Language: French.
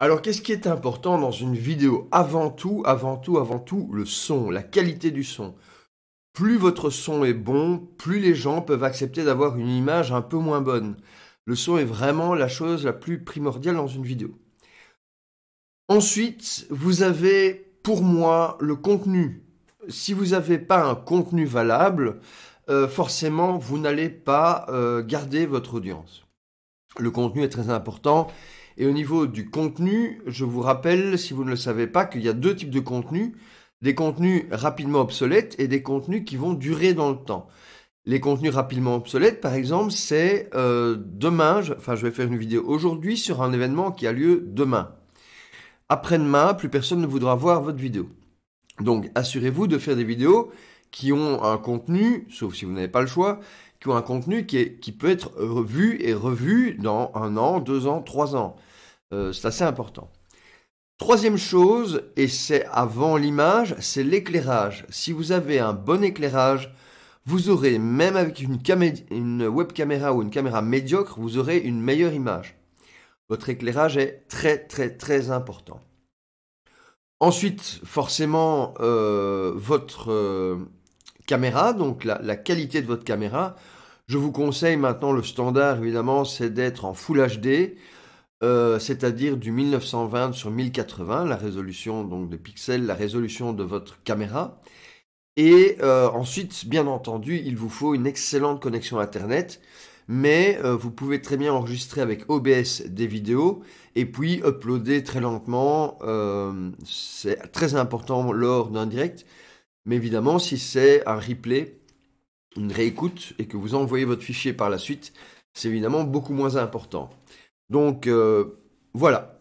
Alors, qu'est-ce qui est important dans une vidéo? Avant tout, le son, la qualité du son. Plus votre son est bon, plus les gens peuvent accepter d'avoir une image un peu moins bonne. Le son est vraiment la chose la plus primordiale dans une vidéo. Ensuite, vous avez, pour moi, le contenu. Si vous n'avez pas un contenu valable, forcément, vous n'allez pas garder votre audience. Le contenu est très important. Et au niveau du contenu, je vous rappelle, si vous ne le savez pas, qu'il y a deux types de contenus. Des contenus rapidement obsolètes et des contenus qui vont durer dans le temps. Les contenus rapidement obsolètes, par exemple, c'est demain, je vais faire une vidéo aujourd'hui sur un événement qui a lieu demain. Après-demain, plus personne ne voudra voir votre vidéo. Donc, assurez-vous de faire des vidéos qui ont un contenu, sauf si vous n'avez pas le choix, qui ont un contenu qui peut être vu et revu dans 1 an, 2 ans, 3 ans. C'est assez important. Troisième chose, et c'est avant l'image, c'est l'éclairage. Si vous avez un bon éclairage, vous aurez, même avec une web caméra ou une caméra médiocre, vous aurez une meilleure image. Votre éclairage est très très très important. Ensuite, forcément, votre caméra, donc la qualité de votre caméra. Je vous conseille maintenant, le standard évidemment, c'est d'être en Full HD, c'est-à-dire du 1920 sur 1080, la résolution donc des pixels, la résolution de votre caméra. Et ensuite, bien entendu, il vous faut une excellente connexion Internet, mais vous pouvez très bien enregistrer avec OBS des vidéos et puis uploader très lentement. C'est très important lors d'un direct, mais évidemment, si c'est un replay, une réécoute, et que vous envoyez votre fichier par la suite, c'est évidemment beaucoup moins important. Donc voilà.